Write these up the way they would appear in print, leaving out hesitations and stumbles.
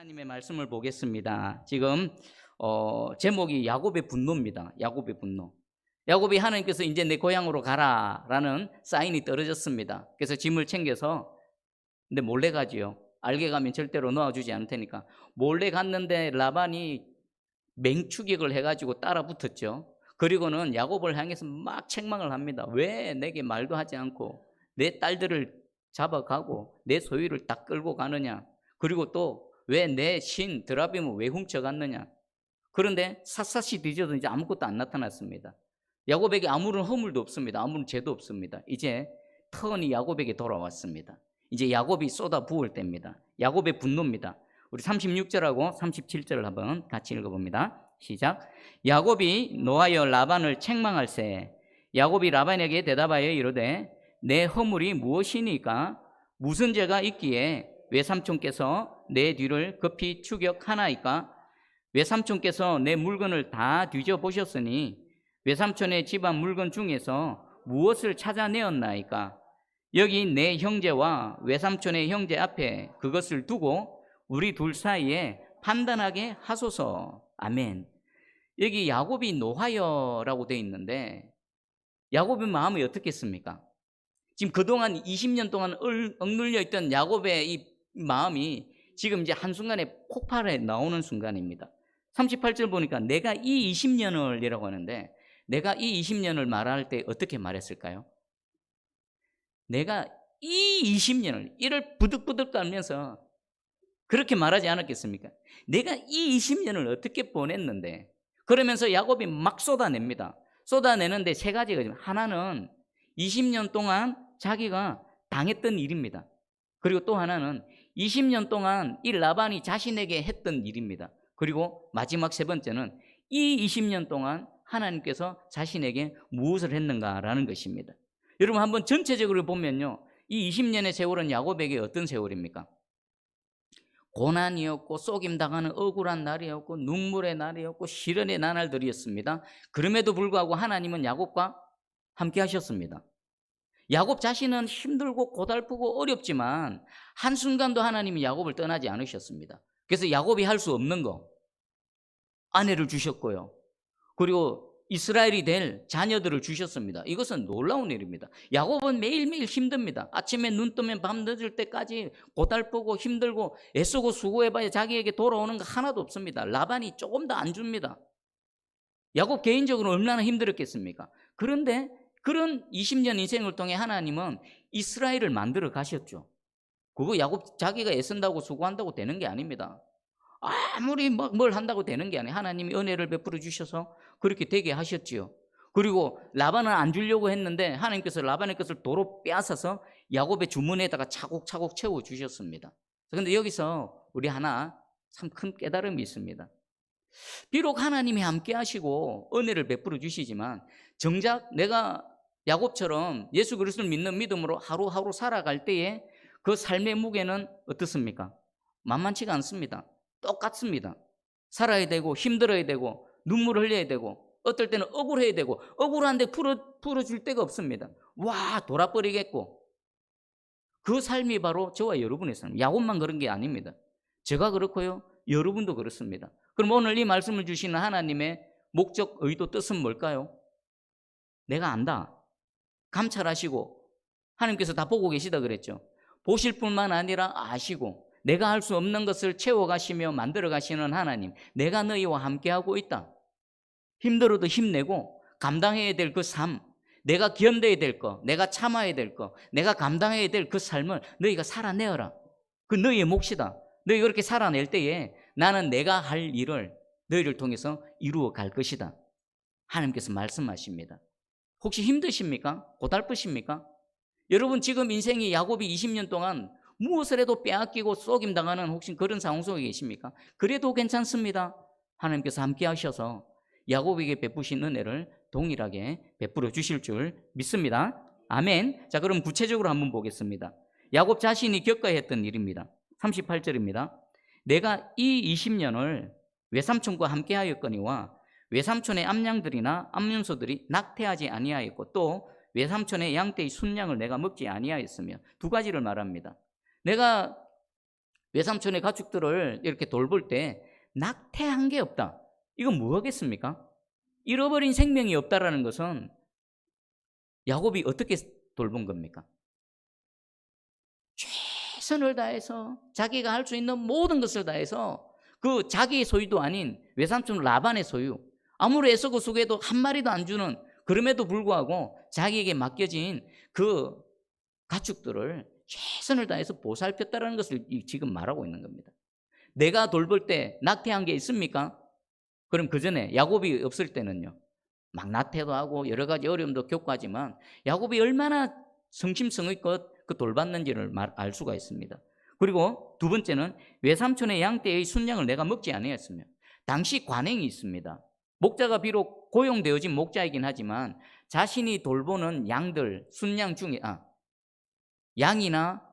하나님의 말씀을 보겠습니다. 지금 제목이 야곱의 분노입니다. 야곱의 분노. 야곱이 하나님께서 이제 내 고향으로 가라라는 사인이 떨어졌습니다. 그래서 짐을 챙겨서 근데 몰래 가지요. 알게 가면 절대로 놓아주지 않을 테니까 몰래 갔는데 라반이 맹추격을 해가지고 따라 붙었죠. 그리고는 야곱을 향해서 막 책망을 합니다. 왜 내게 말도 하지 않고 내 딸들을 잡아가고 내 소유를 다 끌고 가느냐. 그리고 또 왜 내 신 드라빔을 왜 훔쳐갔느냐. 그런데 샅샅이 뒤져도 이제 아무것도 안 나타났습니다. 야곱에게 아무런 허물도 없습니다. 아무런 죄도 없습니다. 이제 턴이 야곱에게 돌아왔습니다. 이제 야곱이 쏟아 부을 때입니다. 야곱의 분노입니다. 우리 36절하고 37절을 한번 같이 읽어봅니다. 시작. 야곱이 노하여 라반을 책망할세. 야곱이 라반에게 대답하여 이르되 내 허물이 무엇이니까 무슨 죄가 있기에 외삼촌께서 내 뒤를 급히 추격하나이까. 외삼촌께서 내 물건을 다 뒤져보셨으니 외삼촌의 집안 물건 중에서 무엇을 찾아내었나이까. 여기 내 형제와 외삼촌의 형제 앞에 그것을 두고 우리 둘 사이에 판단하게 하소서. 아멘. 여기 야곱이 노하여라고 되어 있는데 야곱의 마음이 어떻겠습니까? 지금 그동안 20년 동안 억눌려 있던 야곱의 이 마음이 지금 이제 한순간에 폭발해 나오는 순간입니다. 38절 보니까 내가 이 20년을 이라고 하는데 내가 이 20년을 말할 때 어떻게 말했을까요? 내가 이 20년을 이를 부득부득 떨면서 그렇게 말하지 않았겠습니까? 내가 이 20년을 어떻게 보냈는데. 그러면서 야곱이 막 쏟아냅니다. 쏟아내는데 세 가지가 있습니다. 하나는 20년 동안 자기가 당했던 일입니다. 그리고 또 하나는 20년 동안 이 라반이 자신에게 했던 일입니다. 그리고 마지막 세 번째는 이 20년 동안 하나님께서 자신에게 무엇을 했는가라는 것입니다. 여러분 한번 전체적으로 보면요, 이 20년의 세월은 야곱에게 어떤 세월입니까? 고난이었고 속임당하는 억울한 날이었고 눈물의 날이었고 시련의 나날들이었습니다. 그럼에도 불구하고 하나님은 야곱과 함께 하셨습니다. 야곱 자신은 힘들고 고달프고 어렵지만 한순간도 하나님이 야곱을 떠나지 않으셨습니다. 그래서 야곱이 할 수 없는 거, 아내를 주셨고요. 그리고 이스라엘이 될 자녀들을 주셨습니다. 이것은 놀라운 일입니다. 야곱은 매일매일 힘듭니다. 아침에 눈 뜨면 밤 늦을 때까지 고달프고 힘들고 애쓰고 수고해봐야 자기에게 돌아오는 거 하나도 없습니다. 라반이 조금 더 안 줍니다. 야곱 개인적으로 얼마나 힘들었겠습니까? 그런데 그런 20년 인생을 통해 하나님은 이스라엘을 만들어 가셨죠. 그거 야곱 자기가 애쓴다고 수고한다고 되는 게 아닙니다. 아무리 뭘 한다고 되는 게 아니에요. 하나님이 은혜를 베풀어 주셔서 그렇게 되게 하셨지요. 그리고 라반은 안 주려고 했는데 하나님께서 라반의 것을 도로 빼앗아서 야곱의 주머니에다가 차곡차곡 채워 주셨습니다. 그런데 여기서 우리 하나 참 큰 깨달음이 있습니다. 비록 하나님이 함께 하시고 은혜를 베풀어 주시지만 정작 내가 야곱처럼 예수 그리스도를 믿는 믿음으로 하루하루 살아갈 때에 그 삶의 무게는 어떻습니까? 만만치가 않습니다. 똑같습니다. 살아야 되고 힘들어야 되고 눈물을 흘려야 되고 어떨 때는 억울해야 되고 억울한데 풀어줄 데가 없습니다. 와 돌아버리겠고. 그 삶이 바로 저와 여러분의 삶. 야곱만 그런 게 아닙니다. 제가 그렇고요. 여러분도 그렇습니다. 그럼 오늘 이 말씀을 주시는 하나님의 목적, 의도, 뜻은 뭘까요? 내가 안다. 감찰하시고 하나님께서 다 보고 계시다 그랬죠. 보실 뿐만 아니라 아시고 내가 할 수 없는 것을 채워가시며 만들어가시는 하나님, 내가 너희와 함께하고 있다. 힘들어도 힘내고 감당해야 될 그 삶, 내가 견뎌야 될 거, 내가 참아야 될 거, 내가 감당해야 될 그 삶을 너희가 살아내어라. 그 너희의 몫이다. 너희가 그렇게 살아낼 때에 나는 내가 할 일을 너희를 통해서 이루어 갈 것이다. 하나님께서 말씀하십니다. 혹시 힘드십니까? 고달프십니까? 여러분 지금 인생이 야곱이 20년 동안 무엇을 해도 빼앗기고 속임당하는 혹시 그런 상황 속에 계십니까? 그래도 괜찮습니다. 하나님께서 함께 하셔서 야곱에게 베푸신 은혜를 동일하게 베풀어 주실 줄 믿습니다. 아멘. 자, 그럼 구체적으로 한번 보겠습니다. 야곱 자신이 겪어야 했던 일입니다. 38절입니다. 내가 이 20년을 외삼촌과 함께 하였거니와 외삼촌의 암양들이나 암윤소들이 낙태하지 아니하였고 또 외삼촌의 양떼의 순양을 내가 먹지 아니하였으며 두 가지를 말합니다. 내가 외삼촌의 가축들을 이렇게 돌볼 때 낙태한 게 없다. 이건 뭐겠습니까? 잃어버린 생명이 없다라는 것은 야곱이 어떻게 돌본 겁니까? 최선을 다해서 자기가 할 수 있는 모든 것을 다해서 그 자기의 소유도 아닌 외삼촌 라반의 소유, 아무리 애쓰고 수고해도 한 마리도 안 주는, 그럼에도 불구하고 자기에게 맡겨진 그 가축들을 최선을 다해서 보살폈다는 것을 지금 말하고 있는 겁니다. 내가 돌볼 때 낙태한 게 있습니까? 그럼 그 전에 야곱이 없을 때는요, 막 낙태도 하고 여러 가지 어려움도 겪고 하지만 야곱이 얼마나 성심성의껏 그 돌봤는지를 알 수가 있습니다. 그리고 두 번째는 외삼촌의 양떼의 순양을 내가 먹지 아니했으며, 당시 관행이 있습니다. 목자가 비록 고용되어진 목자이긴 하지만 자신이 돌보는 양들, 순양 중에 양이나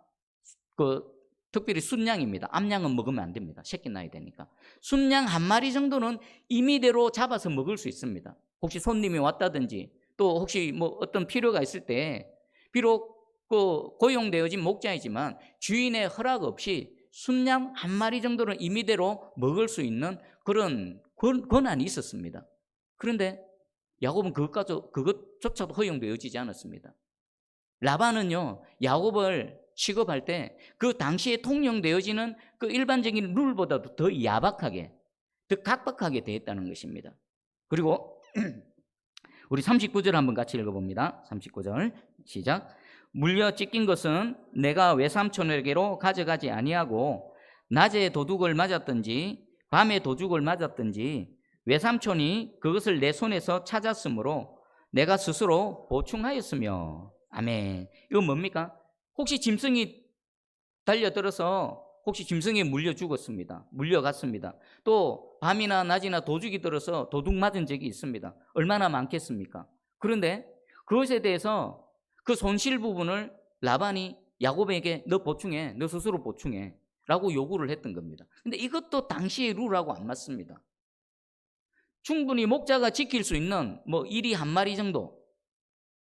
특별히 순양입니다. 암양은 먹으면 안 됩니다. 새끼 나야 되니까. 순양 한 마리 정도는 임의대로 잡아서 먹을 수 있습니다. 혹시 손님이 왔다든지 또 혹시 뭐 어떤 필요가 있을 때, 비록 고용되어진 목자이지만 주인의 허락 없이 순양 한 마리 정도는 임의대로 먹을 수 있는 그런 권한이 있었습니다. 그런데 야곱은 그것조차도 허용되어지지 않았습니다. 라반은요, 야곱을 취급할 때 그 당시에 통용되어지는 그 일반적인 룰보다도 더 야박하게, 더 각박하게 대했다는 것입니다. 그리고 우리 39절 한번 같이 읽어봅니다. 39절 시작. 물려 찢긴 것은 내가 외삼촌에게로 가져가지 아니하고 낮에 도둑을 맞았든지 밤에 도둑을 맞았든지 외삼촌이 그것을 내 손에서 찾았으므로 내가 스스로 보충하였으며. 아멘. 이건 뭡니까? 혹시 짐승이 달려들어서 혹시 짐승에 물려 죽었습니다. 물려갔습니다. 또 밤이나 낮이나 도둑이 들어서 도둑 맞은 적이 있습니다. 얼마나 많겠습니까? 그런데 그것에 대해서 그 손실 부분을 라반이 야곱에게 너 보충해, 너 스스로 보충해 라고 요구를 했던 겁니다. 근데 이것도 당시의 룰하고 안 맞습니다. 충분히 목자가 지킬 수 있는 뭐 이리 한 마리 정도,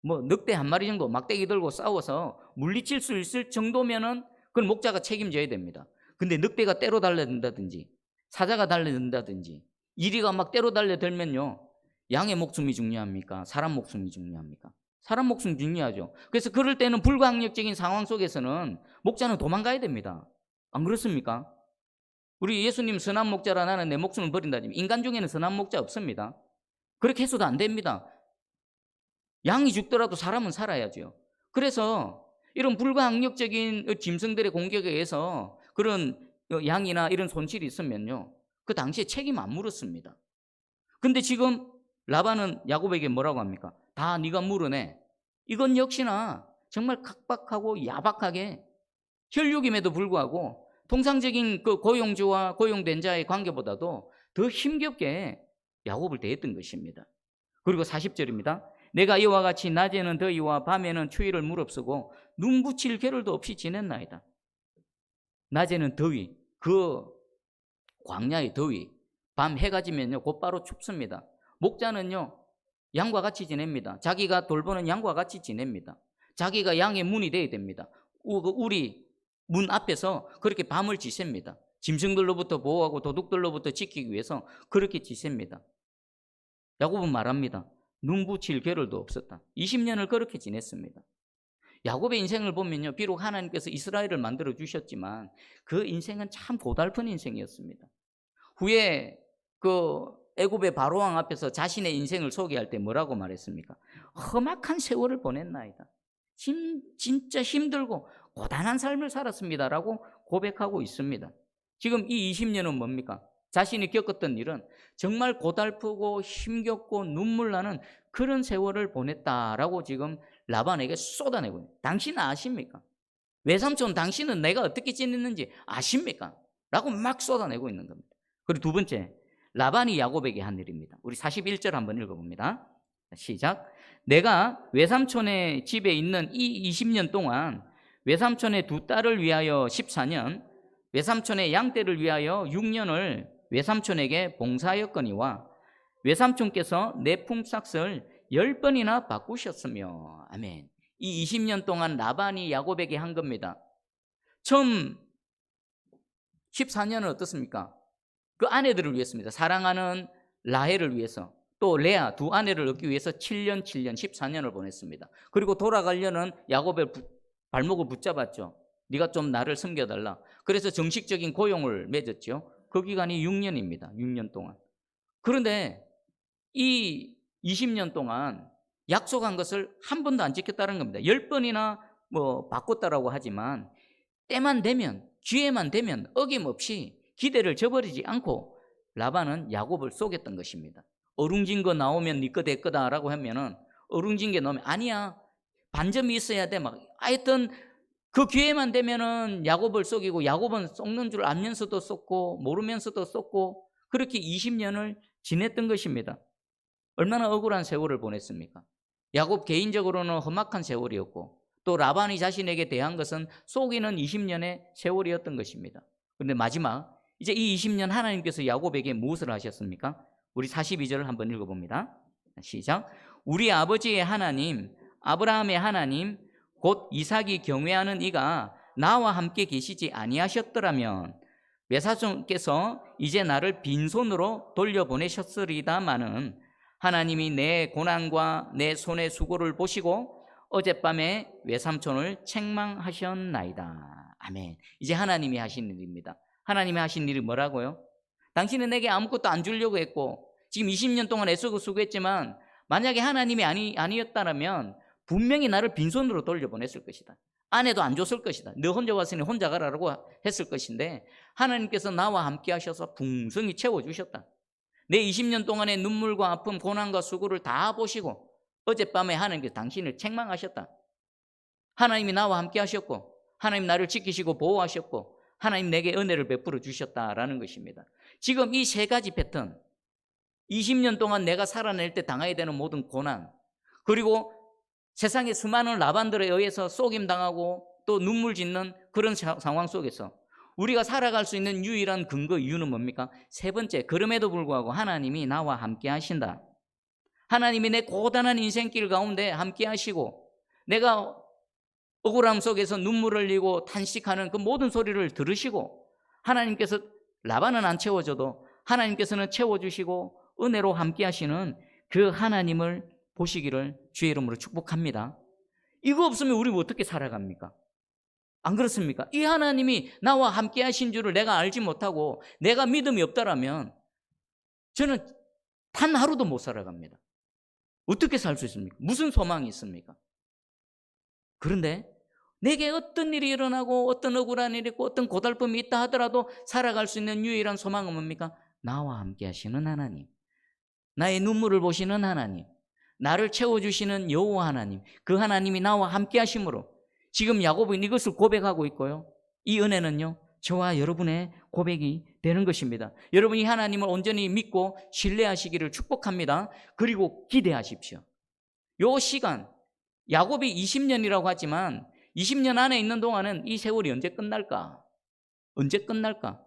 뭐 늑대 한 마리 정도 막대기 들고 싸워서 물리칠 수 있을 정도면은 그건 목자가 책임져야 됩니다. 근데 늑대가 때로 달려든다든지 사자가 달려든다든지 이리가 막 때로 달려들면요, 양의 목숨이 중요합니까? 사람 목숨이 중요합니까? 사람 목숨 중요하죠. 그래서 그럴 때는 불가항력적인 상황 속에서는 목자는 도망가야 됩니다. 안 그렇습니까? 우리 예수님 선한 목자라 나는 내 목숨을 버린다지만 인간 중에는 선한 목자 없습니다. 그렇게 해서도 안 됩니다. 양이 죽더라도 사람은 살아야죠. 그래서 이런 불가항력적인 짐승들의 공격에 의해서 그런 양이나 이런 손실이 있으면요, 그 당시에 책임 안 물었습니다. 근데 지금 라반은 야곱에게 뭐라고 합니까? 다 네가 물어내. 이건 역시나 정말 각박하고 야박하게, 혈육임에도 불구하고 통상적인 그 고용주와 고용된 자의 관계보다도 더 힘겹게 야곱을 대했던 것입니다. 그리고 40절입니다. 내가 이와 같이 낮에는 더위와 밤에는 추위를 무릅쓰고 눈 붙일 겨를도 없이 지냈나이다. 낮에는 더위, 그 광야의 더위, 밤 해가 지면요 곧바로 춥습니다. 목자는요 양과 같이 지냅니다. 자기가 돌보는 양과 같이 지냅니다. 자기가 양의 문이 되어야 됩니다. 우리 문 앞에서 그렇게 밤을 지셉니다. 짐승들로부터 보호하고 도둑들로부터 지키기 위해서 그렇게 지셉니다. 야곱은 말합니다. 눈 붙일 겨를도 없었다. 20년을 그렇게 지냈습니다. 야곱의 인생을 보면요, 비록 하나님께서 이스라엘을 만들어 주셨지만 그 인생은 참 고달픈 인생이었습니다. 후에 그 애굽의 바로왕 앞에서 자신의 인생을 소개할 때 뭐라고 말했습니까? 험악한 세월을 보냈나이다. 진짜 힘들고 고단한 삶을 살았습니다라고 고백하고 있습니다. 지금 이 20년은 뭡니까? 자신이 겪었던 일은 정말 고달프고 힘겹고 눈물 나는 그런 세월을 보냈다라고 지금 라반에게 쏟아내고 있는. 당신은 아십니까? 외삼촌 당신은 내가 어떻게 지냈는지 아십니까? 라고 막 쏟아내고 있는 겁니다. 그리고 두 번째, 라반이 야곱에게 한 일입니다. 우리 41절 한번 읽어봅니다. 시작. 내가 외삼촌의 집에 있는 이 20년 동안 외삼촌의 두 딸을 위하여 14년, 외삼촌의 양떼를 위하여 6년을 외삼촌에게 봉사하였거니와 외삼촌께서 내 품삯을 10번이나 바꾸셨으며. 아멘. 이 20년 동안 라반이 야곱에게 한 겁니다. 처음 14년은 어떻습니까? 그 아내들을 위해서입니다. 사랑하는 라헬을 위해서, 또 레아 두 아내를 얻기 위해서 7년 14년을 보냈습니다. 그리고 돌아가려는 야곱의 발목을 붙잡았죠. 네가 좀 나를 섬겨달라. 그래서 정식적인 고용을 맺었죠. 그 기간이 6년입니다. 6년 동안. 그런데 이 20년 동안 약속한 것을 한 번도 안 지켰다는 겁니다. 10번이나 뭐 바꿨다라고 하지만 때만 되면, 기회만 되면 어김없이 기대를 저버리지 않고 라반은 야곱을 속였던 것입니다. 어룽진 거 나오면 네 거 될 거다라고 하면은 어룽진 게 나오면 아니야, 반점이 있어야 돼, 막 하여튼 그 기회만 되면은 야곱을 속이고, 야곱은 속는 줄 알면서도 속고 모르면서도 속고, 그렇게 20년을 지냈던 것입니다. 얼마나 억울한 세월을 보냈습니까? 야곱 개인적으로는 험악한 세월이었고, 또 라반이 자신에게 대한 것은 속이는 20년의 세월이었던 것입니다. 그런데 마지막 이제 이 20년 하나님께서 야곱에게 무엇을 하셨습니까? 우리 42절을 한번 읽어봅니다. 시작. 우리 아버지의 하나님 아브라함의 하나님 곧 이삭이 경외하는 이가 나와 함께 계시지 아니하셨더라면 메사손께서 이제 나를 빈손으로 돌려보내셨으리다마는 하나님이 내 고난과 내 손의 수고를 보시고 어젯밤에 외삼촌을 책망하셨나이다. 아멘. 이제 하나님이 하신 일입니다. 하나님이 하신 일이 뭐라고요? 당신은 내게 아무것도 안 주려고 했고 지금 20년 동안 애쓰고 수고했지만 만약에 하나님이 아니었다면 분명히 나를 빈손으로 돌려보냈을 것이다. 아내도 안 줬을 것이다. 너 혼자 왔으니 혼자 가라라고 했을 것인데 하나님께서 나와 함께 하셔서 풍성히 채워주셨다. 내 20년 동안의 눈물과 아픔, 고난과 수고를 다 보시고 어젯밤에 하나님께서 당신을 책망하셨다. 하나님이 나와 함께 하셨고 하나님 나를 지키시고 보호하셨고 하나님 내게 은혜를 베풀어 주셨다라는 것입니다. 지금 이 세 가지 패턴, 20년 동안 내가 살아낼 때 당해야 되는 모든 고난, 그리고 세상의 수많은 라반들에 의해서 속임당하고 또 눈물 짓는 그런 상황 속에서 우리가 살아갈 수 있는 유일한 근거 이유는 뭡니까? 세 번째, 그럼에도 불구하고 하나님이 나와 함께 하신다. 하나님이 내 고단한 인생길 가운데 함께 하시고 내가 억울함 속에서 눈물을 흘리고 탄식하는 그 모든 소리를 들으시고 하나님께서 라반은 안 채워줘도 하나님께서는 채워주시고 은혜로 함께 하시는 그 하나님을 보시기를 주의 이름으로 축복합니다. 이거 없으면 우리 어떻게 살아갑니까? 안 그렇습니까? 이 하나님이 나와 함께 하신 줄을 내가 알지 못하고 내가 믿음이 없다라면 저는 단 하루도 못 살아갑니다. 어떻게 살 수 있습니까? 무슨 소망이 있습니까? 그런데 내게 어떤 일이 일어나고 어떤 억울한 일이 있고 어떤 고달픔이 있다 하더라도 살아갈 수 있는 유일한 소망은 뭡니까? 나와 함께 하시는 하나님, 나의 눈물을 보시는 하나님, 나를 채워주시는 여호와 하나님, 그 하나님이 나와 함께 하심으로 지금 야곱은 이것을 고백하고 있고요, 이 은혜는요 저와 여러분의 고백이 되는 것입니다. 여러분이 하나님을 온전히 믿고 신뢰하시기를 축복합니다. 그리고 기대하십시오. 요 시간 야곱이 20년이라고 하지만 20년 안에 있는 동안은 이 세월이 언제 끝날까? 언제 끝날까?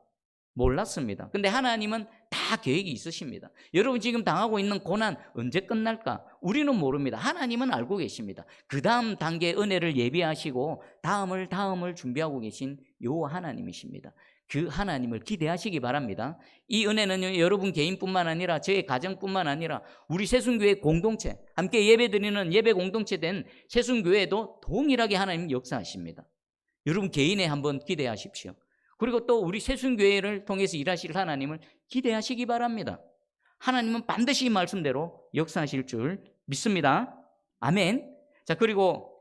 몰랐습니다. 근데 하나님은 다 계획이 있으십니다. 여러분 지금 당하고 있는 고난 언제 끝날까? 우리는 모릅니다. 하나님은 알고 계십니다. 그 다음 단계의 은혜를 예비하시고 다음을 준비하고 계신 요 하나님이십니다. 그 하나님을 기대하시기 바랍니다. 이 은혜는 여러분 개인뿐만 아니라 저의 가정뿐만 아니라 우리 새순교회 공동체, 함께 예배드리는 예배 공동체 된 새순교회도 동일하게 하나님 역사하십니다. 여러분 개인에 한번 기대하십시오. 그리고 또 우리 새순교회를 통해서 일하실 하나님을 기대하시기 바랍니다. 하나님은 반드시 이 말씀대로 역사하실 줄 믿습니다. 아멘. 자, 그리고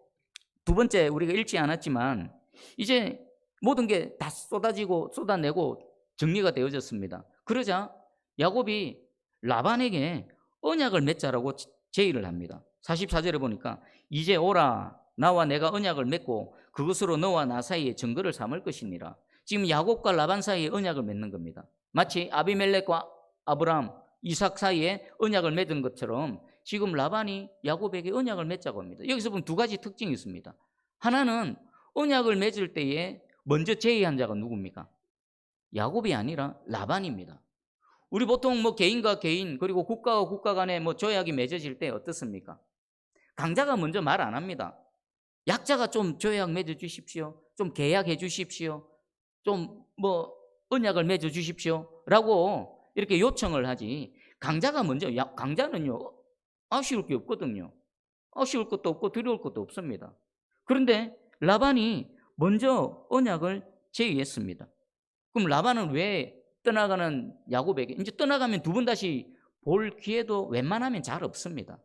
두 번째, 우리가 읽지 않았지만 이제 모든 게 다 쏟아내고 정리가 되어졌습니다. 그러자 야곱이 라반에게 언약을 맺자라고 제의를 합니다. 44절에 보니까 이제 오라, 나와 내가 언약을 맺고 그것으로 너와 나 사이에 증거를 삼을 것이니라. 지금 야곱과 라반 사이에 언약을 맺는 겁니다. 마치 아비멜렉과 아브라함, 이삭 사이에 언약을 맺은 것처럼 지금 라반이 야곱에게 언약을 맺자고 합니다. 여기서 보면 두 가지 특징이 있습니다. 하나는 언약을 맺을 때에 먼저 제의한 자가 누굽니까? 야곱이 아니라 라반입니다. 우리 보통 뭐 개인과 개인 그리고 국가와 국가 간에 뭐 조약이 맺어질 때 어떻습니까? 강자가 먼저 말 안 합니다. 약자가 좀 조약 맺어 주십시오. 좀 계약해 주십시오. 좀 뭐 언약을 맺어 주십시오라고 이렇게 요청을 하지, 강자가 먼저, 강자는요 아쉬울 게 없거든요. 아쉬울 것도 없고 두려울 것도 없습니다. 그런데 라반이 먼저 언약을 제의했습니다. 그럼 라반은 왜 떠나가는 야곱에게, 이제 떠나가면 두 번 다시 볼 기회도 웬만하면 잘 없습니다.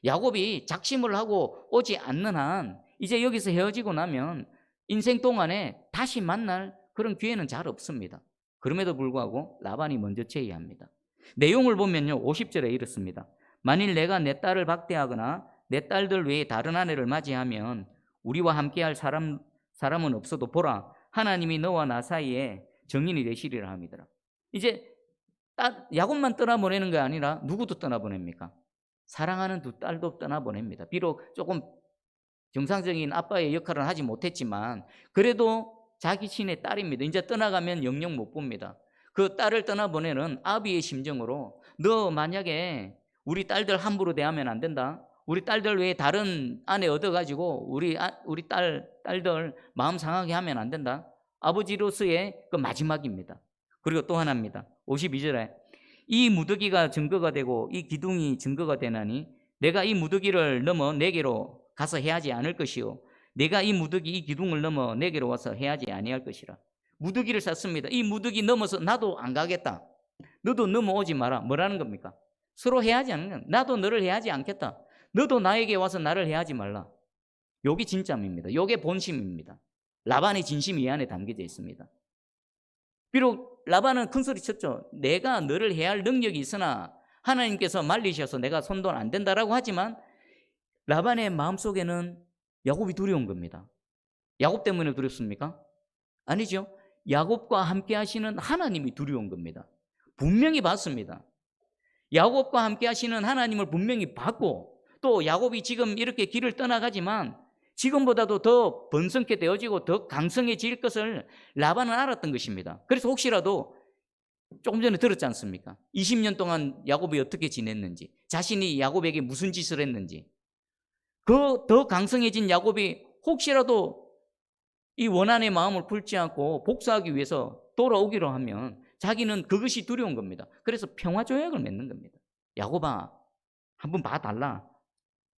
야곱이 작심을 하고 오지 않는 한 이제 여기서 헤어지고 나면 인생 동안에 다시 만날 그런 기회는 잘 없습니다. 그럼에도 불구하고 라반이 먼저 제의합니다. 내용을 보면요 50절에 이렇습니다. 만일 내가 내 딸을 박대하거나 내 딸들 외에 다른 아내를 맞이하면 우리와 함께할 사람은 없어도 보라, 하나님이 너와 나 사이에 정인이 되시리라 합니다. 이제 야곱만 떠나보내는 게 아니라 누구도 떠나보냅니까? 사랑하는 두 딸도 떠나보냅니다. 비록 조금 정상적인 아빠의 역할은 하지 못했지만 그래도 자기 친의 딸입니다. 이제 떠나가면 영영 못 봅니다. 그 딸을 떠나보내는 아비의 심정으로 너 만약에 우리 딸들 함부로 대하면 안 된다. 우리 딸들 외에 다른 아내 얻어가지고 우리 딸들 마음 상하게 하면 안 된다. 아버지로서의 그 마지막입니다. 그리고 또 하나입니다. 52절에 이 무더기가 증거가 되고 이 기둥이 증거가 되나니 내가 이 무더기를 넘어 내게로 가서 해하지 않을 것이요 내가 이 무더기 이 기둥을 넘어 내게로 와서 해하지 아니할 것이라. 무더기를 쌌습니다. 이 무더기 넘어서 나도 안 가겠다. 너도 넘어오지 마라. 뭐라는 겁니까? 서로 해하지 않는 건 나도 너를 해하지 않겠다. 너도 나에게 와서 나를 해하지 말라. 요게 진짜입니다. 요게 본심입니다. 라반의 진심이 이 안에 담겨져 있습니다. 비록 라반은 큰 소리 쳤죠. 내가 너를 해할 능력이 있으나 하나님께서 말리셔서 내가 손도 안 된다라고 하지만 라반의 마음속에는 야곱이 두려운 겁니다. 야곱 때문에 두렵습니까? 아니죠. 야곱과 함께 하시는 하나님이 두려운 겁니다. 분명히 봤습니다. 야곱과 함께 하시는 하나님을 분명히 봤고 또 야곱이 지금 이렇게 길을 떠나가지만 지금보다도 더 번성케 되어지고 더 강성해질 것을 라반은 알았던 것입니다. 그래서 혹시라도 조금 전에 들었지 않습니까? 20년 동안 야곱이 어떻게 지냈는지, 자신이 야곱에게 무슨 짓을 했는지, 그 더 강성해진 야곱이 혹시라도 이 원한의 마음을 풀지 않고 복수하기 위해서 돌아오기로 하면 자기는 그것이 두려운 겁니다. 그래서 평화조약을 맺는 겁니다. 야곱아, 한번 봐달라.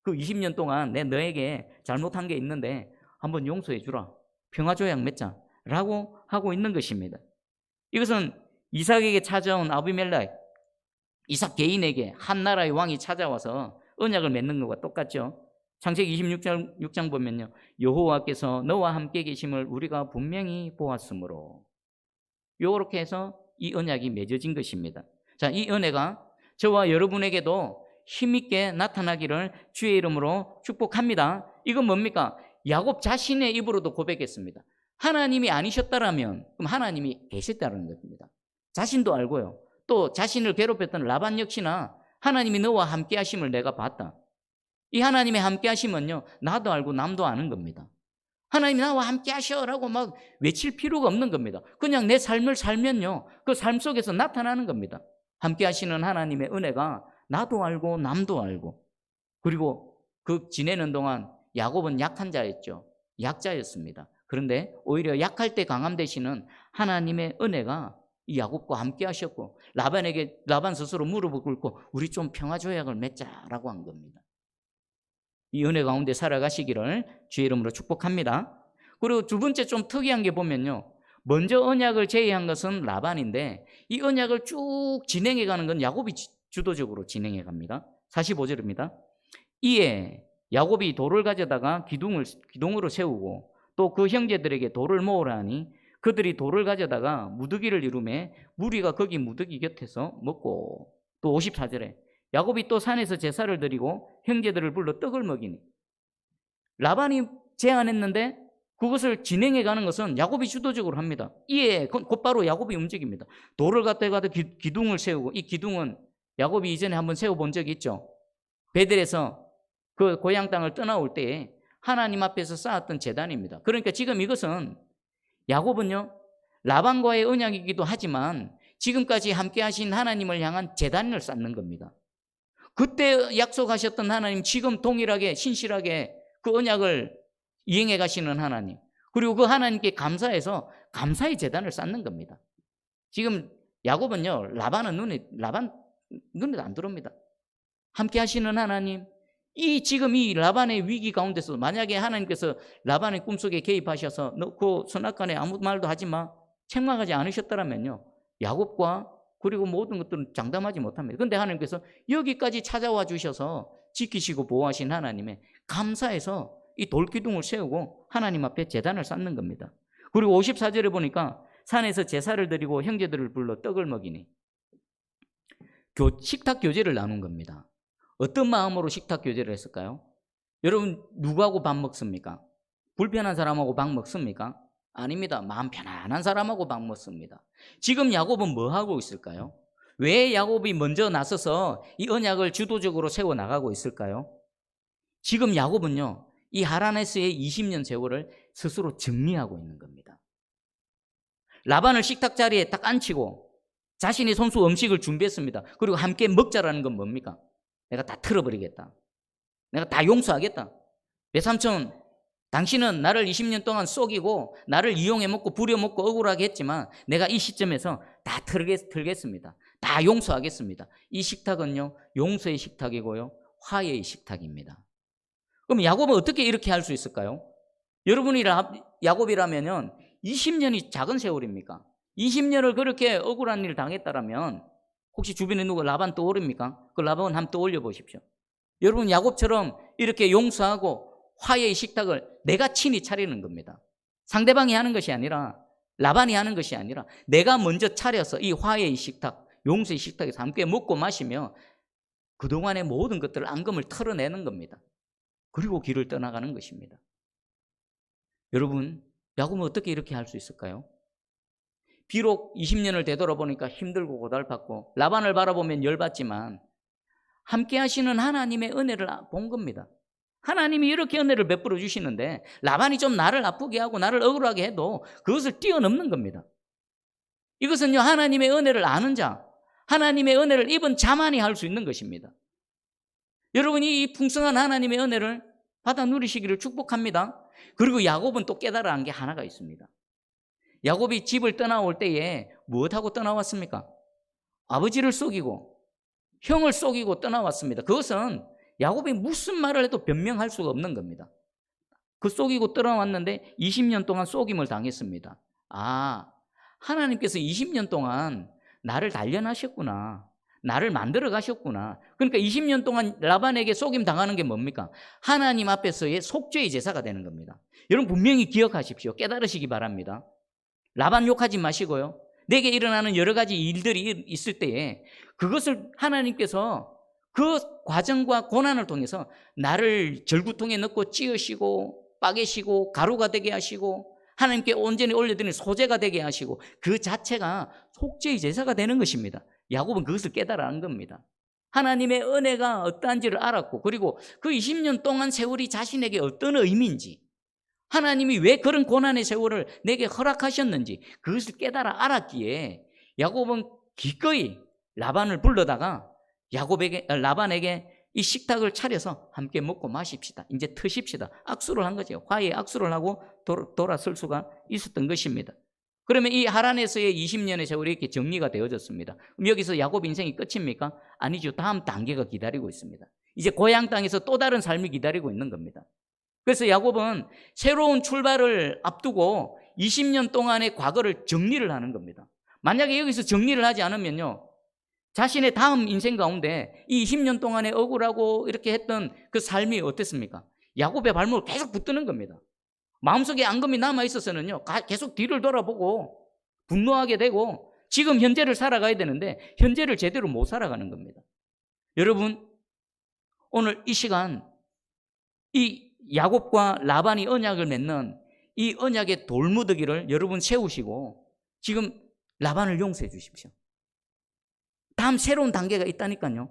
그 20년 동안 내 너에게 잘못한 게 있는데 한번 용서해 주라. 평화조약 맺자. 라고 하고 있는 것입니다. 이것은 이삭에게 찾아온 아비멜렉, 이삭 개인에게 한 나라의 왕이 찾아와서 언약을 맺는 것과 똑같죠. 창세기 26장 보면요. 여호와께서 너와 함께 계심을 우리가 분명히 보았으므로 요렇게 해서 이 언약이 맺어진 것입니다. 자, 이 은혜가 저와 여러분에게도 힘있게 나타나기를 주의 이름으로 축복합니다. 이건 뭡니까? 야곱 자신의 입으로도 고백했습니다. 하나님이 아니셨다라면 그럼 하나님이 계셨다는 겁니다. 자신도 알고요. 또 자신을 괴롭혔던 라반 역시나 하나님이 너와 함께 하심을 내가 봤다. 이 하나님의 함께 하심은요, 나도 알고 남도 아는 겁니다. 하나님이 나와 함께 하셔라고 막 외칠 필요가 없는 겁니다. 그냥 내 삶을 살면요, 그 삶 속에서 나타나는 겁니다. 함께 하시는 하나님의 은혜가 나도 알고 남도 알고. 그리고 그 지내는 동안 야곱은 약한 자였죠. 약자였습니다. 그런데 오히려 약할 때 강함 되시는 하나님의 은혜가 이 야곱과 함께 하셨고 라반 스스로 무릎을 꿇고 우리 좀 평화조약을 맺자라고 한 겁니다. 이 은혜 가운데 살아가시기를 주의 이름으로 축복합니다. 그리고 두 번째 좀 특이한 게 보면요, 먼저 언약을 제의한 것은 라반인데 이 언약을 쭉 진행해가는 건 야곱이 주도적으로 진행해갑니다. 45절입니다. 이에 야곱이 돌을 가져다가 기둥으로 세우고 또 그 형제들에게 돌을 모으라 하니 그들이 돌을 가져다가 무더기를 이루매 무리가 거기 무더기 곁에서 먹고, 또 54절에 야곱이 또 산에서 제사를 드리고 형제들을 불러 떡을 먹이니. 라반이 제안했는데 그것을 진행해가는 것은 야곱이 주도적으로 합니다. 이에 곧바로 야곱이 움직입니다. 돌을 갖다가 기둥을 세우고, 이 기둥은 야곱이 이전에 한번 세워본 적이 있죠. 베델에서 그 고향 땅을 떠나올 때에 하나님 앞에서 쌓았던 제단입니다. 그러니까 지금 이것은 야곱은요, 라반과의 언약이기도 하지만 지금까지 함께 하신 하나님을 향한 제단을 쌓는 겁니다. 그때 약속하셨던 하나님, 지금 동일하게 신실하게 그 언약을 이행해 가시는 하나님, 그리고 그 하나님께 감사해서 감사의 제단을 쌓는 겁니다. 지금 야곱은요, 라반 눈에도 안 들어옵니다. 함께 하시는 하나님, 지금 이 라반의 위기 가운데서 만약에 하나님께서 라반의 꿈속에 개입하셔서 너 그 선악간에 아무 말도 하지 마, 책망하지 않으셨더라면요, 야곱과 그리고 모든 것들은 장담하지 못합니다. 그런데 하나님께서 여기까지 찾아와 주셔서 지키시고 보호하신 하나님의 감사해서 이 돌기둥을 세우고 하나님 앞에 제단을 쌓는 겁니다. 그리고 54절에 보니까 산에서 제사를 드리고 형제들을 불러 떡을 먹이니 식탁 교제를 나눈 겁니다. 어떤 마음으로 식탁 교제를 했을까요? 여러분, 누구하고 밥 먹습니까? 불편한 사람하고 밥 먹습니까? 아닙니다. 마음 편안한 사람하고 밥 먹습니다. 지금 야곱은 뭐 하고 있을까요? 왜 야곱이 먼저 나서서 이 언약을 주도적으로 세워나가고 있을까요? 지금 야곱은요, 이 하란에서의 20년 세월을 스스로 정리하고 있는 겁니다. 라반을 식탁 자리에 딱 앉히고 자신이 손수 음식을 준비했습니다. 그리고 함께 먹자라는 건 뭡니까? 내가 다 틀어버리겠다. 내가 다 용서하겠다. 외삼촌, 당신은 나를 20년 동안 속이고 나를 이용해 먹고 부려먹고 억울하게 했지만 내가 이 시점에서 다 틀겠습니다. 다 용서하겠습니다. 이 식탁은요, 용서의 식탁이고요, 화해의 식탁입니다. 그럼 야곱은 어떻게 이렇게 할 수 있을까요? 여러분이 야곱이라면 20년이 작은 세월입니까? 20년을 그렇게 억울한 일을 당했다라면 혹시 주변에 누가 라반 떠오릅니까? 그 라반 한번 떠올려 보십시오. 여러분, 야곱처럼 이렇게 용서하고 화해의 식탁을 내가 친히 차리는 겁니다. 상대방이 하는 것이 아니라, 라반이 하는 것이 아니라 내가 먼저 차려서 이 화해의 식탁, 용서의 식탁에서 함께 먹고 마시며 그동안의 모든 것들을 앙금을 털어내는 겁니다. 그리고 길을 떠나가는 것입니다. 여러분, 야곱은 어떻게 이렇게 할 수 있을까요? 비록 20년을 되돌아보니까 힘들고 고달팠고 라반을 바라보면 열받지만 함께 하시는 하나님의 은혜를 본 겁니다. 하나님이 이렇게 은혜를 베풀어 주시는데 라반이 좀 나를 아프게 하고 나를 억울하게 해도 그것을 뛰어넘는 겁니다. 이것은요, 하나님의 은혜를 아는 자, 하나님의 은혜를 입은 자만이 할 수 있는 것입니다. 여러분이 이 풍성한 하나님의 은혜를 받아 누리시기를 축복합니다. 그리고 야곱은 또 깨달아 한 게 하나가 있습니다. 야곱이 집을 떠나올 때에 무엇하고 떠나왔습니까? 아버지를 속이고 형을 속이고 떠나왔습니다. 그것은 야곱이 무슨 말을 해도 변명할 수가 없는 겁니다. 그 속이고 떠나왔는데 20년 동안 속임을 당했습니다. 아, 하나님께서 20년 동안 나를 단련하셨구나. 나를 만들어 가셨구나. 그러니까 20년 동안 라반에게 속임 당하는 게 뭡니까? 하나님 앞에서의 속죄의 제사가 되는 겁니다. 여러분, 분명히 기억하십시오. 깨달으시기 바랍니다. 라반 욕하지 마시고요, 내게 일어나는 여러 가지 일들이 있을 때에 그것을 하나님께서 그 과정과 고난을 통해서 나를 절구통에 넣고 찌으시고 빠개시고 가루가 되게 하시고 하나님께 온전히 올려드리는 소재가 되게 하시고 그 자체가 속죄의 제사가 되는 것입니다. 야곱은 그것을 깨달아낸 겁니다. 하나님의 은혜가 어떠한지를 알았고, 그리고 그 20년 동안 세월이 자신에게 어떤 의미인지, 하나님이 왜 그런 고난의 세월을 내게 허락하셨는지 그것을 깨달아 알았기에 야곱은 기꺼이 라반을 불러다가 라반에게 이 식탁을 차려서 함께 먹고 마십시다, 이제 트십시다, 악수를 한 거죠. 화해의 악수를 하고 돌아설 수가 있었던 것입니다. 그러면 이 하란에서의 20년의 세월이 이렇게 정리가 되어졌습니다. 그럼 여기서 야곱 인생이 끝입니까? 아니죠. 다음 단계가 기다리고 있습니다. 이제 고향 땅에서 또 다른 삶이 기다리고 있는 겁니다. 그래서 야곱은 새로운 출발을 앞두고 20년 동안의 과거를 정리를 하는 겁니다. 만약에 여기서 정리를 하지 않으면요, 자신의 다음 인생 가운데 이 20년 동안에 억울하고 이렇게 했던 그 삶이 어땠습니까? 야곱의 발목을 계속 붙드는 겁니다. 마음속에 앙금이 남아있어서는요, 계속 뒤를 돌아보고 분노하게 되고 지금 현재를 살아가야 되는데 현재를 제대로 못 살아가는 겁니다. 여러분, 오늘 이 시간 이 야곱과 라반이 언약을 맺는 이 언약의 돌무더기를 여러분 세우시고 지금 라반을 용서해 주십시오. 다음 새로운 단계가 있다니까요.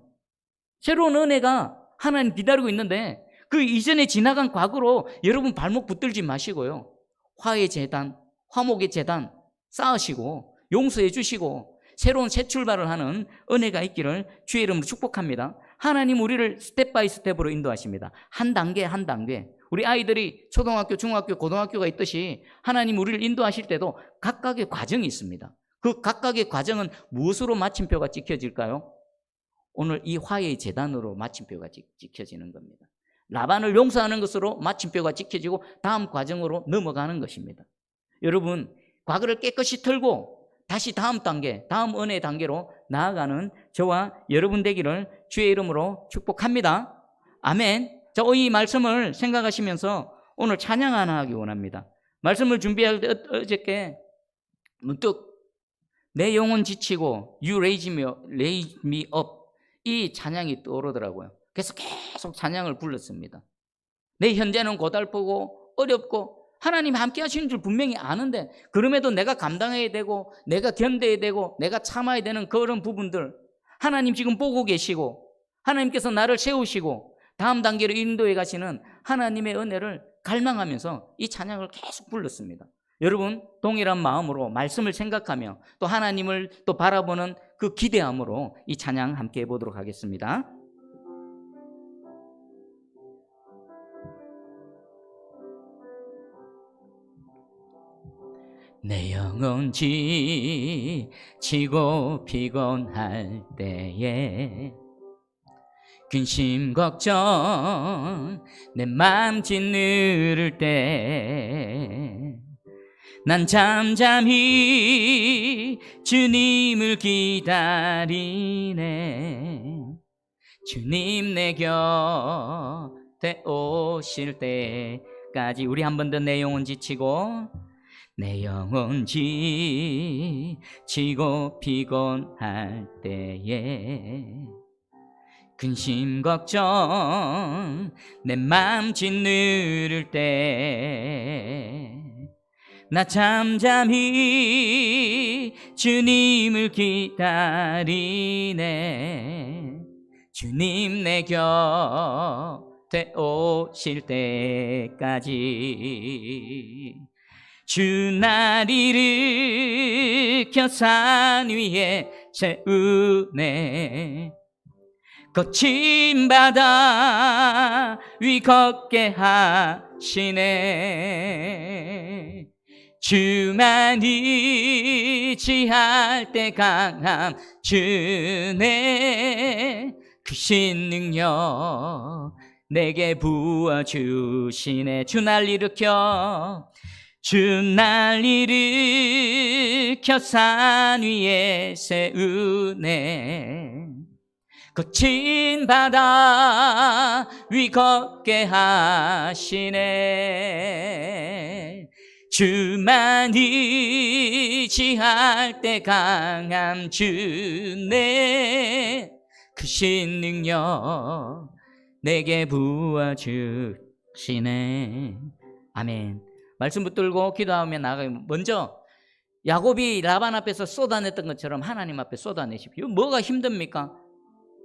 새로운 은혜가 하나님 기다리고 있는데 그 이전에 지나간 과거로 여러분 발목 붙들지 마시고요, 화해 재단, 화목의 재단 쌓으시고 용서해 주시고 새로운 새 출발을 하는 은혜가 있기를 주의 이름으로 축복합니다. 하나님 우리를 스텝 바이 스텝으로 인도하십니다. 한 단계 한 단계. 우리 아이들이 초등학교, 중학교, 고등학교가 있듯이 하나님 우리를 인도하실 때도 각각의 과정이 있습니다. 그 각각의 과정은 무엇으로 마침표가 찍혀질까요? 오늘 이 화해의 제단으로 마침표가 찍혀지는 겁니다. 라반을 용서하는 것으로 마침표가 찍혀지고 다음 과정으로 넘어가는 것입니다. 여러분, 과거를 깨끗이 털고 다시 다음 단계, 다음 은혜의 단계로 나아가는 저와 여러분 되기를 주의 이름으로 축복합니다. 아멘. 자, 이 말씀을 생각하시면서 오늘 찬양 하나 하기 원합니다. 말씀을 준비할 때 어저께 문득 내 영혼 지치고 You raise me up 이 찬양이 떠오르더라고요. 그래서 계속 찬양을 불렀습니다. 내 현재는 고달프고 어렵고 하나님 함께 하시는 줄 분명히 아는데 그럼에도 내가 감당해야 되고 내가 견뎌야 되고 내가 참아야 되는 그런 부분들 하나님 지금 보고 계시고 하나님께서 나를 세우시고 다음 단계로 인도해 가시는 하나님의 은혜를 갈망하면서 이 찬양을 계속 불렀습니다. 여러분, 동일한 마음으로 말씀을 생각하며 또 하나님을 또 바라보는 그 기대함으로 이 찬양 함께 해보도록 하겠습니다. 내 영혼 지치고 피곤할 때에 근심 걱정 내 맘 짓누를 때 난 잠잠히 주님을 기다리네. 주님 내 곁에 오실 때까지 우리 한 번 더 내 영혼 지치고 내 영혼 지치고 피곤할 때에 근심 걱정 내 맘 짓누를 때 나 잠잠히 주님을 기다리네. 주님 내 곁에 오실 때까지 주 날 일으켜 산 위에 세우네. 거친 바다 위 걷게 하시네. 주만 의지할 때 강함 주네. 크신 능력 내게 부어주시네. 주 날 일으켜 산 위에 세우네. 거친 바다 위 걷게 하시네. 주만 의지할 때 강함 주네. 크신 능력 내게 부어주시네. 아멘. 말씀 붙들고 기도하며 나가면 먼저 야곱이 라반 앞에서 쏟아냈던 것처럼 하나님 앞에 쏟아내십시오. 뭐가 힘듭니까?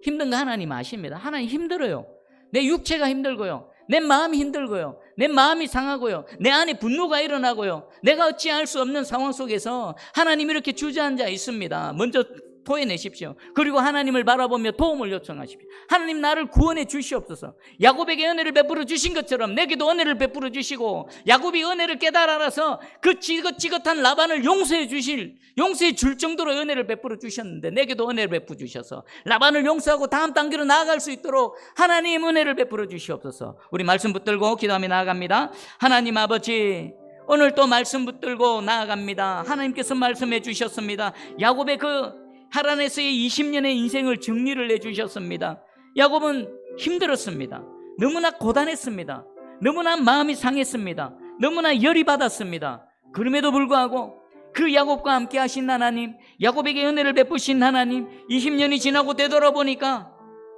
힘든 거 하나님 아십니다. 하나님 힘들어요. 내 육체가 힘들고요. 내 마음이 힘들고요. 내 마음이 상하고요. 내 안에 분노가 일어나고요. 내가 어찌할 수 없는 상황 속에서 하나님 이렇게 주저앉아 있습니다. 먼저 토해내십시오. 그리고 하나님을 바라보며 도움을 요청하십시오. 하나님 나를 구원해 주시옵소서. 야곱에게 은혜를 베풀어 주신 것처럼 내게도 은혜를 베풀어 주시고 야곱이 은혜를 깨달아서 그 지긋지긋한 라반을 용서해 줄 정도로 은혜를 베풀어 주셨는데 내게도 은혜를 베풀어 주셔서 라반을 용서하고 다음 단계로 나아갈 수 있도록 하나님 은혜를 베풀어 주시옵소서. 우리 말씀 붙들고 기도하며 나아갑니다. 하나님 아버지, 오늘 또 말씀 붙들고 나아갑니다. 하나님께서 말씀해 주셨습니다. 야곱의 그 하란에서의 20년의 인생을 정리를 해주셨습니다. 야곱은 힘들었습니다. 너무나 고단했습니다. 너무나 마음이 상했습니다. 너무나 열이 받았습니다. 그럼에도 불구하고 그 야곱과 함께 하신 하나님, 야곱에게 은혜를 베푸신 하나님, 20년이 지나고 되돌아보니까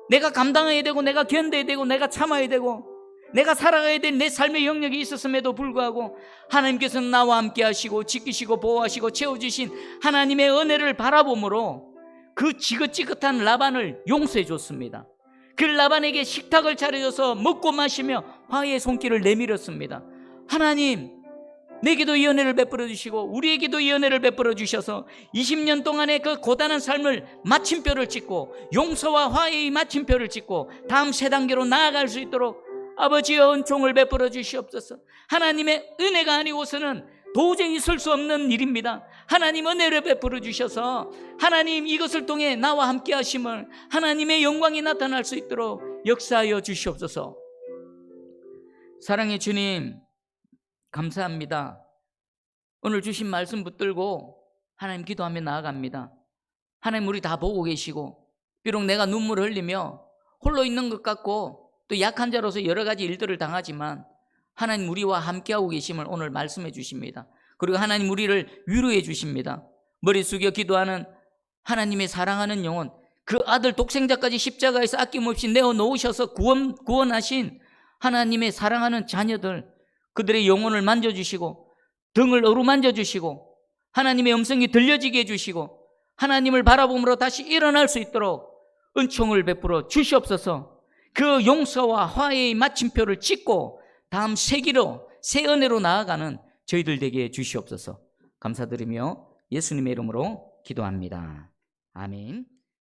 내가 감당해야 되고 내가 견뎌야 되고 내가 참아야 되고 내가 살아가야 될 내 삶의 영역이 있었음에도 불구하고 하나님께서는 나와 함께 하시고 지키시고 보호하시고 채워주신 하나님의 은혜를 바라봄으로 그 지긋지긋한 라반을 용서해 줬습니다. 그 라반에게 식탁을 차려줘서 먹고 마시며 화해의 손길을 내밀었습니다. 하나님, 내게도 이 은혜를 베풀어 주시고 우리에게도 이 은혜를 베풀어 주셔서 20년 동안의 그 고단한 삶을 마침표를 찍고 용서와 화해의 마침표를 찍고 다음 세 단계로 나아갈 수 있도록 아버지의 은총을 베풀어 주시옵소서. 하나님의 은혜가 아니고서는 도저히 있을 수 없는 일입니다. 하나님 은혜를 베풀어 주셔서 하나님 이것을 통해 나와 함께 하심을 하나님의 영광이 나타날 수 있도록 역사하여 주시옵소서. 사랑의 주님, 감사합니다. 오늘 주신 말씀 붙들고 하나님 기도하며 나아갑니다. 하나님, 우리 다 보고 계시고 비록 내가 눈물을 흘리며 홀로 있는 것 같고 또 약한 자로서 여러 가지 일들을 당하지만 하나님 우리와 함께하고 계심을 오늘 말씀해 주십니다. 그리고 하나님 우리를 위로해 주십니다. 머리 숙여 기도하는 하나님의 사랑하는 영혼, 그 아들 독생자까지 십자가에서 아낌없이 내어놓으셔서 구원하신 하나님의 사랑하는 자녀들, 그들의 영혼을 만져주시고 등을 어루만져 주시고 하나님의 음성이 들려지게 해주시고 하나님을 바라봄으로 다시 일어날 수 있도록 은총을 베풀어 주시옵소서. 그 용서와 화해의 마침표를 찍고 다음 세기로 새 은혜로 나아가는 저희들 되게 주시옵소서. 감사드리며 예수님의 이름으로 기도합니다. 아멘.